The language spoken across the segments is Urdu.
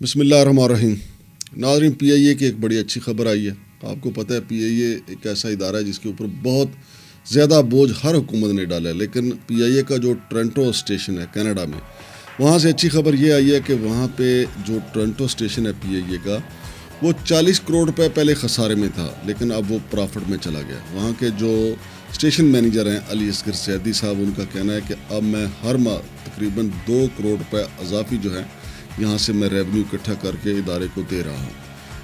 بسم اللہ الرحمن الرحیم. ناظرین، پی آئی اے کی ایک بڑی اچھی خبر آئی ہے. آپ کو پتہ ہے پی آئی اے ایک ایسا ادارہ ہے جس کے اوپر بہت زیادہ بوجھ ہر حکومت نے ڈالا ہے، لیکن پی آئی اے کا جو ٹورنٹو اسٹیشن ہے کینیڈا میں، وہاں سے اچھی خبر یہ آئی ہے کہ وہاں پہ جو ٹورنٹو اسٹیشن ہے پی آئی اے کا، وہ 40 کروڑ روپے پہلے خسارے میں تھا، لیکن اب وہ پرافٹ میں چلا گیا. وہاں کے جو اسٹیشن مینیجر ہیں علی اصغر زیدی صاحب، ان کا کہنا ہے کہ اب میں ہر ماہ تقریباً 2 کروڑ روپے اضافی جو ہے یہاں سے میں ریونیو اکٹھا کر کے ادارے کو دے رہا ہوں،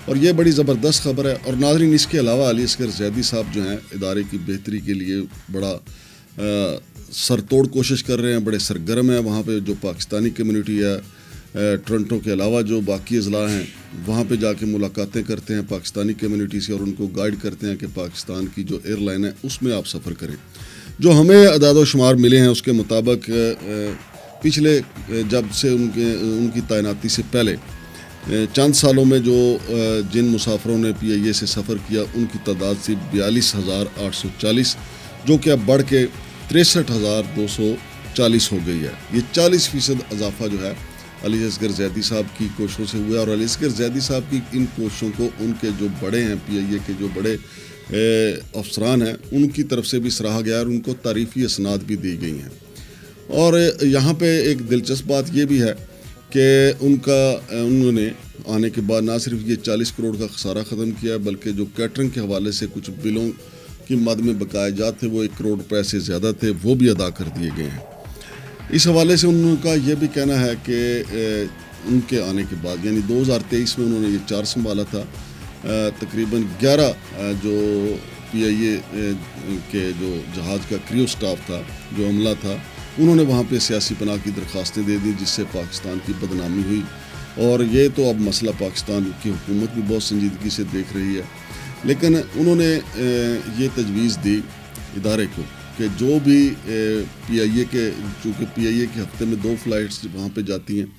اور یہ بڑی زبردست خبر ہے. اور ناظرین، اس کے علاوہ علی اصغر زیدی صاحب جو ہیں ادارے کی بہتری کے لیے بڑا سر توڑ کوشش کر رہے ہیں، بڑے سرگرم ہیں. وہاں پہ جو پاکستانی کمیونٹی ہے ٹورنٹو کے علاوہ جو باقی اضلاع ہیں، وہاں پہ جا کے ملاقاتیں کرتے ہیں پاکستانی کمیونٹی سے، اور ان کو گائیڈ کرتے ہیں کہ پاکستان کی جو ایئر لائن ہے اس میں آپ سفر کریں. جو ہمیں اعداد و شمار ملے ہیں اس کے مطابق پچھلے جب سے ان کی تعیناتی سے پہلے چند سالوں میں جو جن مسافروں نے پی آئی اے سے سفر کیا ان کی تعداد تھی 42,840، جو کہ اب بڑھ کے 63,240 ہو گئی ہے. یہ 40% اضافہ جو ہے علی اصغر زیدی صاحب کی کوششوں سے ہوا ہے. اور علی اصغر زیدی صاحب کی ان کوششوں کو ان کے جو بڑے ہیں پی آئی اے کے جو بڑے افسران ہیں ان کی طرف سے بھی سراہا گیا اور ان کو تعریفی اسناد بھی دی گئی ہیں. اور یہاں پہ ایک دلچسپ بات یہ بھی ہے کہ انہوں نے آنے کے بعد نہ صرف یہ 40 کروڑ کا خسارہ ختم کیا، بلکہ جو کیٹرنگ کے حوالے سے کچھ بلوں کی مد میں بقائے جات تھے وہ 1 کروڑ روپے سے زیادہ تھے، وہ بھی ادا کر دیے گئے ہیں. اس حوالے سے ان کا یہ بھی کہنا ہے کہ ان کے آنے کے بعد یعنی 2023 میں انہوں نے یہ 4 سنبھالا تھا، تقریباً 11 جو پی آئی اے کے جو جہاز کا کریو سٹاف تھا، جو عملہ تھا، انہوں نے وہاں پہ سیاسی پناہ کی درخواستیں دے دی، جس سے پاکستان کی بدنامی ہوئی. اور یہ تو اب مسئلہ پاکستان کی حکومت بھی بہت سنجیدگی سے دیکھ رہی ہے. لیکن انہوں نے یہ تجویز دی ادارے کو کہ جو بھی پی آئی اے کے، چونکہ پی آئی اے کے ہفتے میں 2 فلائٹس وہاں پہ جاتی ہیں،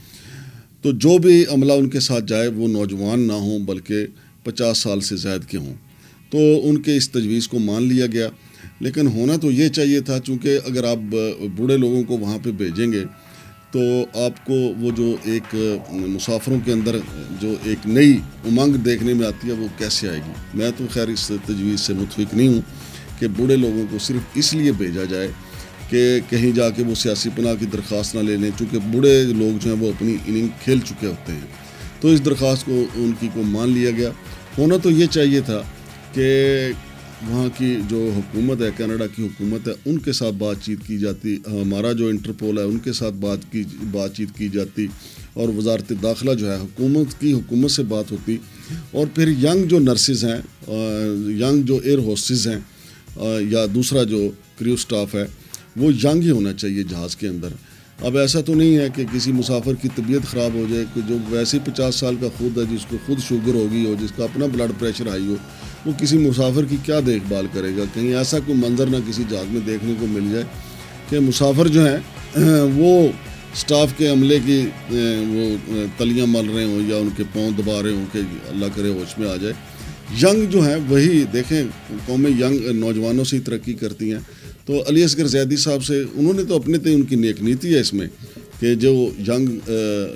تو جو بھی عملہ ان کے ساتھ جائے وہ نوجوان نہ ہوں بلکہ 50 سال سے زائد کے ہوں. تو ان کے اس تجویز کو مان لیا گیا. لیکن ہونا تو یہ چاہیے تھا، چونکہ اگر آپ بوڑھے لوگوں کو وہاں پہ بھیجیں گے تو آپ کو وہ جو ایک مسافروں کے اندر جو ایک نئی امنگ دیکھنے میں آتی ہے وہ کیسے آئے گی. میں تو خیر اس تجویز سے متفق نہیں ہوں کہ بوڑھے لوگوں کو صرف اس لیے بھیجا جائے کہ کہیں جا کے وہ سیاسی پناہ کی درخواست نہ لے لیں، چونکہ بوڑھے لوگ جو ہیں وہ اپنی اننگ کھیل چکے ہوتے ہیں. تو اس درخواست کو ان کی کو مان لیا گیا. ہونا تو یہ چاہیے تھا کہ وہاں کی جو حکومت ہے، کینیڈا کی حکومت ہے، ان کے ساتھ بات چیت کی جاتی، ہمارا جو انٹرپول ہے ان کے ساتھ بات چیت کی جاتی، اور وزارت داخلہ جو ہے حکومت سے بات ہوتی. اور پھر ینگ جو نرسز ہیں، ینگ جو ایئر ہوسٹس ہیں، یا دوسرا جو کریو سٹاف ہے، وہ ینگ ہی ہونا چاہیے جہاز کے اندر. اب ایسا تو نہیں ہے کہ کسی مسافر کی طبیعت خراب ہو جائے، کہ جو ویسے 50 سال کا خود ہے، جس کو خود شوگر ہوگی ہو، جس کا اپنا بلڈ پریشر ہائی ہو، وہ کسی مسافر کی کیا دیکھ بھال کرے گا. کہیں ایسا کوئی منظر نہ کسی جہاز میں دیکھنے کو مل جائے کہ مسافر جو ہیں وہ سٹاف کے عملے کی وہ تلیاں مل رہے ہوں یا ان کے پاؤں دبا رہے ہوں کہ اللہ کرے ہوش میں آ جائے. ینگ جو ہیں وہی دیکھیں، قومیں ینگ نوجوانوں سے ہی ترقی کرتی ہیں. تو علی اصغر زیدی صاحب سے انہوں نے تو اپنے تے ان کی نیک نیتی ہے اس میں کہ جو ینگ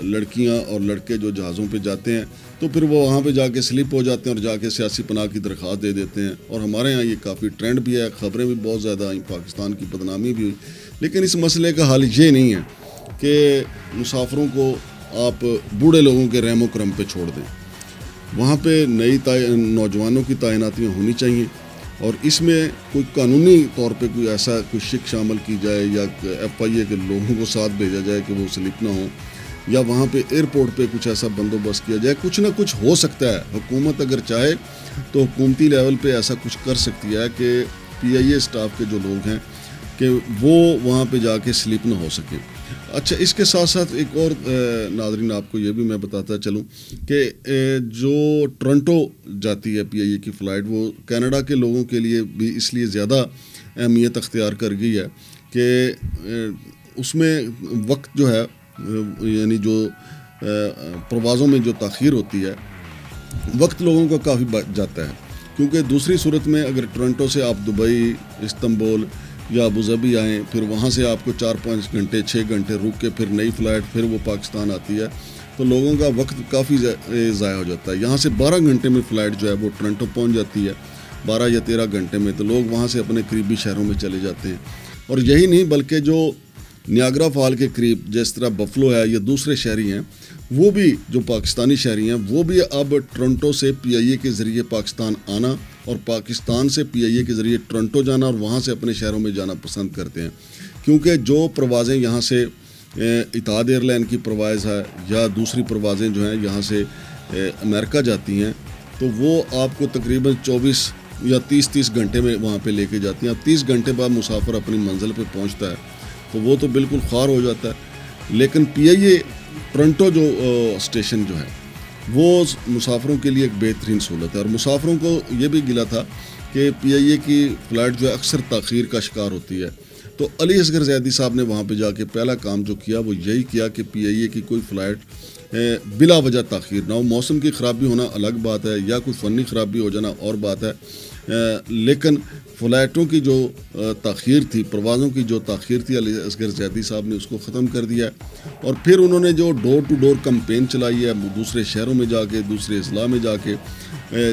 لڑکیاں اور لڑکے جو جہازوں پہ جاتے ہیں تو پھر وہ وہاں پہ جا کے سلپ ہو جاتے ہیں اور جا کے سیاسی پناہ کی درخواست دے دیتے ہیں. اور ہمارے ہاں یہ کافی ٹرینڈ بھی ہے، خبریں بھی بہت زیادہ آئیں، پاکستان کی بدنامی بھی ہوئی. لیکن اس مسئلے کا حل یہ نہیں ہے کہ مسافروں کو آپ بوڑھے لوگوں کے رحم و کرم پہ چھوڑ دیں. وہاں پہ نئی نوجوانوں کی تعیناتیاں ہونی چاہیے، اور اس میں کوئی قانونی طور پہ کوئی ایسا کوئی شک شامل کی جائے، یا ایف آئی اے کے لوگوں کو ساتھ بھیجا جائے کہ وہ سلپ نہ ہوں، یا وہاں پہ ایئرپورٹ پہ کچھ ایسا بندوبست کیا جائے. کچھ نہ کچھ ہو سکتا ہے، حکومت اگر چاہے تو حکومتی لیول پہ ایسا کچھ کر سکتی ہے کہ پی آئی اے سٹاف کے جو لوگ ہیں کہ وہ وہاں پہ جا کے سلپ نہ ہو سکے. اچھا، اس کے ساتھ ساتھ ایک اور ناظرین آپ کو یہ بھی میں بتاتا چلوں کہ جو ٹورنٹو جاتی ہے پی آئی اے کی فلائٹ، وہ کینیڈا کے لوگوں کے لیے بھی اس لیے زیادہ اہمیت اختیار کر گئی ہے کہ اس میں وقت جو ہے، یعنی جو پروازوں میں جو تاخیر ہوتی ہے، وقت لوگوں کا کافی بچ جاتا ہے. کیونکہ دوسری صورت میں اگر ٹورنٹو سے آپ دبئی، استنبول یا ابوظہبی آئیں، پھر وہاں سے آپ کو 4-5 گھنٹے 6 گھنٹے رک کے پھر نئی فلائٹ پھر وہ پاکستان آتی ہے، تو لوگوں کا وقت کافی ضائع ہو جاتا ہے. یہاں سے 12 گھنٹے میں فلائٹ جو ہے وہ ٹورنٹو پہنچ جاتی ہے, 12 یا 13 گھنٹے میں. تو لوگ وہاں سے اپنے قریبی شہروں میں چلے جاتے ہیں. اور یہی نہیں بلکہ جو نیاگرا فال کے قریب جس طرح بفلو ہے یا دوسرے شہری ہیں, وہ بھی جو پاکستانی شہری ہیں وہ بھی اب ٹورنٹو سے PIA کے ذریعے پاکستان آنا اور پاکستان سے PIA کے ذریعے ٹورنٹو جانا اور وہاں سے اپنے شہروں میں جانا پسند کرتے ہیں. کیونکہ جو پروازیں یہاں سے اتحاد ایئر لائن کی پروائز ہے یا دوسری پروازیں جو ہیں یہاں سے امریکہ جاتی ہیں, تو وہ آپ کو تقریباً 24 یا 30 گھنٹے میں وہاں پہ لے کے جاتی ہیں. اب 30 گھنٹے بعد مسافر اپنی منزل پہ پہنچتا ہے تو وہ تو بالکل خوار ہو جاتا ہے. لیکن PIA ٹورنٹو جو اسٹیشن جو ہے وہ مسافروں کے لیے ایک بہترین سہولت ہے. اور مسافروں کو یہ بھی گلا تھا کہ PIA کی فلائٹ جو ہے اکثر تاخیر کا شکار ہوتی ہے. تو علی اصغر زیدی صاحب نے وہاں پہ جا کے پہلا کام جو کیا وہ یہی کیا کہ PIA کی کوئی فلائٹ بلا وجہ تاخیر نہ ہو. موسم کی خرابی ہونا الگ بات ہے یا کوئی فنی خرابی ہو جانا اور بات ہے, لیکن فلائٹوں کی جو تاخیر تھی, پروازوں کی جو تاخیر تھی, علی اصغر زیدی صاحب نے اس کو ختم کر دیا. اور پھر انہوں نے جو ڈور ٹو ڈور کمپین چلائی ہے, دوسرے شہروں میں جا کے, دوسرے اضلاع میں جا کے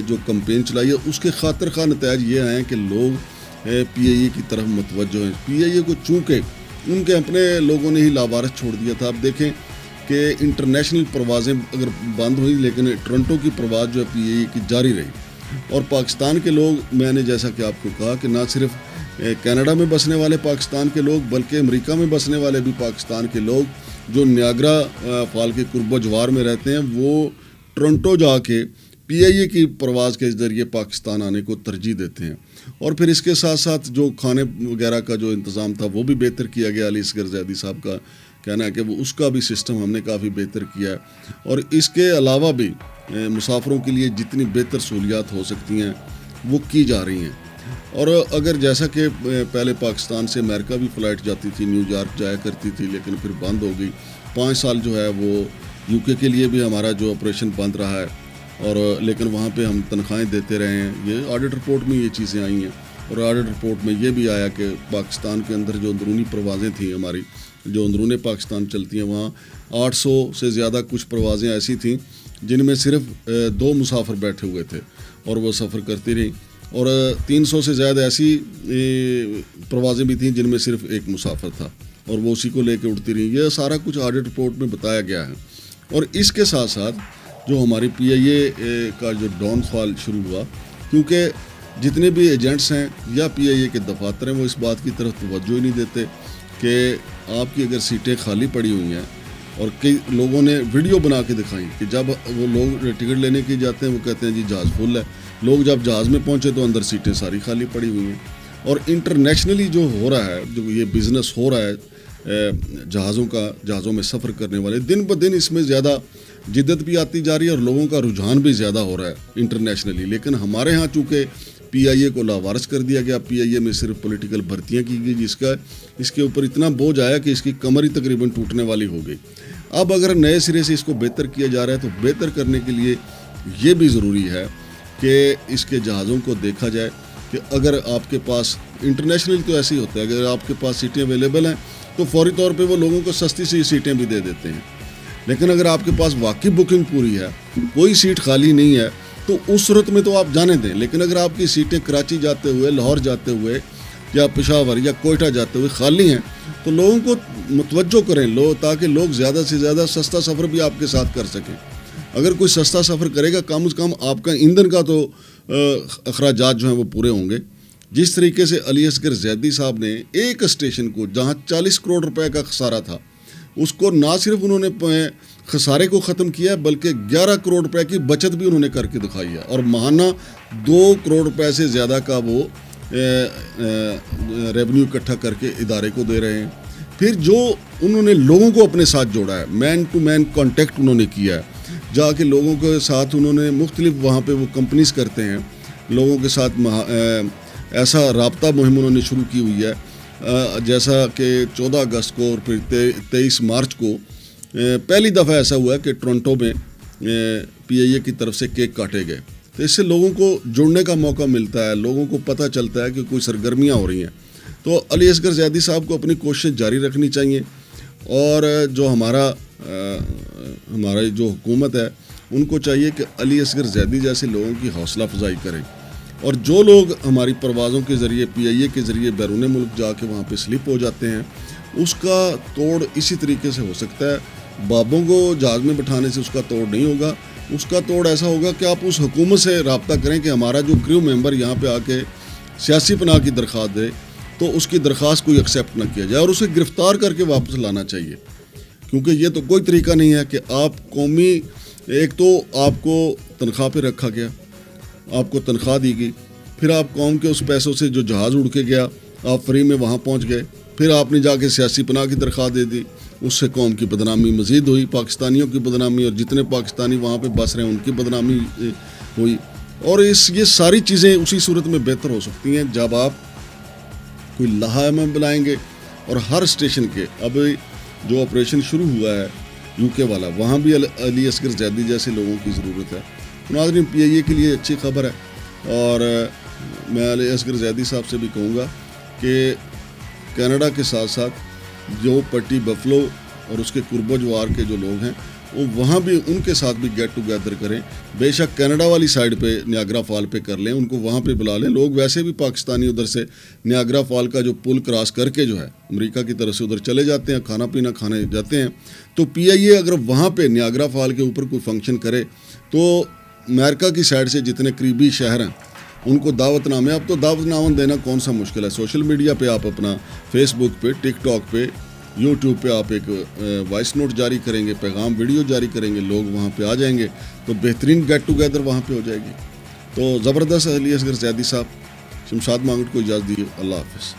جو کمپین چلائی ہے, اس کے خاطر خواہ نتائج یہ آئے ہیں کہ لوگ PIA کی طرف متوجہ ہیں. PIA کو چونکہ ان کے اپنے لوگوں نے ہی لاوارث چھوڑ دیا تھا. اب دیکھیں کہ انٹرنیشنل پروازیں اگر بند ہوئی لیکن ٹورنٹو کی پرواز جو ہے PIA کی جاری رہی. اور پاکستان کے لوگ, میں نے جیسا کہ آپ کو کہا کہ نہ صرف کینیڈا میں بسنے والے پاکستان کے لوگ بلکہ امریکہ میں بسنے والے بھی پاکستان کے لوگ جو نیاگرا فال کے قرب و جوار میں رہتے ہیں وہ ٹورنٹو جا کے PIA کی پرواز کے ذریعے پاکستان آنے کو ترجیح دیتے ہیں. اور پھر اس کے ساتھ ساتھ جو کھانے وغیرہ کا جو انتظام تھا وہ بھی بہتر کیا گیا. علی اصغر زیدی صاحب کا کہنا ہے کہ وہ اس کا بھی سسٹم ہم نے کافی بہتر کیا ہے. اور اس کے علاوہ بھی مسافروں کے لیے جتنی بہتر سہولیات ہو سکتی ہیں وہ کی جا رہی ہیں. اور اگر جیسا کہ پہلے پاکستان سے امریکہ بھی فلائٹ جاتی تھی, نیو یارک جایا کرتی تھی لیکن پھر بند ہو گئی. 5 سال جو ہے وہ UK کے لیے بھی ہمارا جو آپریشن بند رہا ہے, اور لیکن وہاں پہ ہم تنخواہیں دیتے رہے ہیں. یہ آڈٹ رپورٹ میں یہ چیزیں آئی ہیں, اور آڈٹ رپورٹ میں یہ بھی آیا کہ پاکستان کے اندر جو اندرونی پروازیں تھیں ہماری, جو اندرون پاکستان چلتی ہیں, وہاں 800 سے زیادہ کچھ پروازیں ایسی تھیں جن میں صرف 2 مسافر بیٹھے ہوئے تھے اور وہ سفر کرتی رہیں. اور 300 سے زیادہ ایسی پروازیں بھی تھیں جن میں صرف 1 مسافر تھا اور وہ اسی کو لے کے اڑتی رہیں. یہ سارا کچھ آڈٹ رپورٹ میں بتایا گیا ہے. اور اس کے ساتھ ساتھ جو ہماری PIA کا جو ڈاؤن فال شروع ہوا, کیونکہ جتنے بھی ایجنٹس ہیں یا PIA کے دفاتر ہیں وہ اس بات کی طرف توجہ ہی نہیں دیتے کہ آپ کی اگر سیٹیں خالی پڑی ہوئی ہیں. اور کئی لوگوں نے ویڈیو بنا کے دکھائیں کہ جب وہ لوگ ٹکٹ لینے کے جاتے ہیں وہ کہتے ہیں جی جہاز فل ہے. لوگ جب جہاز میں پہنچے تو اندر سیٹیں ساری خالی پڑی ہوئی ہیں. اور انٹرنیشنلی جو ہو رہا ہے, جو یہ بزنس ہو رہا ہے جہازوں میں سفر کرنے والے, دن بہ دن اس میں زیادہ جدت بھی آتی جا رہی ہے اور لوگوں کا رجحان بھی زیادہ ہو رہا ہے انٹرنیشنلی. لیکن ہمارے ہاں چونکہ PIA کو لاوارث کر دیا گیا, PIA میں صرف پولیٹیکل بھرتیاں کی گئی, اس کے اوپر اتنا بوجھ آیا کہ اس کی کمر ہی تقریباً ٹوٹنے والی ہو گئی. اب اگر نئے سرے سے اس کو بہتر کیا جا رہا ہے تو بہتر کرنے کے لیے یہ بھی ضروری ہے کہ اس کے جہازوں کو دیکھا جائے کہ اگر آپ کے پاس انٹرنیشنل تو ایسے ہی ہوتا ہے, اگر آپ کے پاس سیٹیں اویلیبل ہیں تو فوری طور پہ وہ لوگوں کو سستی سی سیٹیں بھی دے دیتے ہیں. لیکن اگر آپ کے پاس واقعی بکنگ پوری ہے, کوئی سیٹ خالی نہیں ہے, تو اس صورت میں تو آپ جانے دیں. لیکن اگر آپ کی سیٹیں کراچی جاتے ہوئے, لاہور جاتے ہوئے یا پشاور یا کوئٹہ جاتے ہوئے خالی ہیں تو لوگوں کو متوجہ کریں تاکہ لوگ زیادہ سے زیادہ سستا سفر بھی آپ کے ساتھ کر سکیں. اگر کوئی سستا سفر کرے گا کم از کم آپ کا ایندھن کا تو اخراجات جو ہیں وہ پورے ہوں گے. جس طریقے سے علی اصغر زیدی صاحب نے ایک اسٹیشن کو جہاں 40 کروڑ روپے کا خسارہ تھا, اس کو نہ صرف انہوں نے خسارے کو ختم کیا بلکہ 11 کروڑ روپے کی بچت بھی انہوں نے کر کے دکھائی ہے, اور ماہانہ 2 کروڑ روپے سے زیادہ کا وہ ریونیو اکٹھا کر کے ادارے کو دے رہے ہیں. پھر جو انہوں نے لوگوں کو اپنے ساتھ جوڑا ہے, مین ٹو مین کانٹیکٹ انہوں نے کیا ہے, جا کے لوگوں کے ساتھ انہوں نے مختلف وہاں پہ وہ کمپنیز کرتے ہیں, لوگوں کے ساتھ ایسا رابطہ مہم انہوں نے شروع کی ہوئی ہے. جیسا کہ 14 اگست کو اور پھر 23 مارچ کو پہلی دفعہ ایسا ہوا کہ ٹورنٹو میں PIA کی طرف سے کیک کاٹے گئے. تو اس سے لوگوں کو جڑنے کا موقع ملتا ہے, لوگوں کو پتہ چلتا ہے کہ کوئی سرگرمیاں ہو رہی ہیں. تو علی اصغر زیدی صاحب کو اپنی کوشش جاری رکھنی چاہیے. اور جو ہمارا ہماری جو حکومت ہے ان کو چاہیے کہ علی اصغر زیدی جیسے لوگوں کی حوصلہ افزائی کریں، اور جو لوگ ہماری پروازوں کے ذریعے پی آئی اے کے ذریعے بیرون ملک جا کے وہاں پہ سلپ ہو جاتے ہیں، اس کا توڑ اسی طریقے سے ہو سکتا ہے۔ بابوں کو جہاز میں بٹھانے سے اس کا توڑ نہیں ہوگا، اس کا توڑ ایسا ہوگا کہ آپ اس حکومت سے رابطہ کریں کہ ہمارا جو کریو ممبر یہاں پہ آ کے سیاسی پناہ کی درخواست دے تو اس کی درخواست کوئی ایکسیپٹ نہ کیا جائے اور اسے گرفتار کر کے واپس لانا چاہیے، کیونکہ یہ تو کوئی طریقہ نہیں ہے کہ آپ قومی، ایک تو آپ کو تنخواہ پہ رکھا گیا، آپ کو تنخواہ دی گئی، پھر آپ قوم کے اس پیسوں سے جو جہاز اڑ کے گیا آپ فری میں وہاں پہنچ گئے، پھر آپ نے جا کے سیاسی پناہ کی درخواست دے دی، اس سے قوم کی بدنامی مزید ہوئی، پاکستانیوں کی بدنامی، اور جتنے پاکستانی وہاں پہ بس رہے ہیں ان کی بدنامی ہوئی۔ اور یہ ساری چیزیں اسی صورت میں بہتر ہو سکتی ہیں جب آپ کوئی لائحہ میں بلائیں گے، اور ہر اسٹیشن کے اب جو آپریشن شروع ہوا ہے یو کے والا، وہاں بھی علی اصغر زیدی جیسے لوگوں کی ضرورت ہے۔ ناظرین، پی آئی اے کے لیے اچھی خبر ہے، اور میں علی اصغر زیدی صاحب سے بھی کہوں گا کہ کینیڈا کے ساتھ ساتھ جو پٹی بفلو اور اس کے قرب و جوار کے جو لوگ ہیں وہ وہاں بھی ان کے ساتھ بھی گیٹ ٹوگیدر کریں، بے شک کینیڈا والی سائڈ پہ نیاگرا فال پہ کر لیں، ان کو وہاں پہ بلا لیں۔ لوگ ویسے بھی پاکستانی ادھر سے نیاگرا فال کا جو پل کراس کر کے جو ہے امریکہ کی طرف سے ادھر چلے جاتے ہیں، کھانا پینا کھانے جاتے ہیں، تو پی آئی اے اگر وہاں پہ نیاگرا فال کے اوپر کوئی فنکشن کرے تو امریکہ کی سائڈ سے جتنے قریبی شہر ہیں ان کو دعوت نامے، اب تو دعوت نامہ دینا کون سا مشکل ہے، سوشل میڈیا پہ آپ اپنا فیس بک پہ، ٹک ٹاک پہ، یوٹیوب پہ آپ ایک وائس نوٹ جاری کریں گے، پیغام ویڈیو جاری کریں گے، لوگ وہاں پہ آ جائیں گے، تو بہترین گیٹ ٹوگیدر وہاں پہ ہو جائے گی۔ تو زبردست علی اصغر زیدی صاحب، شمشاد مانگٹ کو اجازت دیجیے، اللہ حافظ۔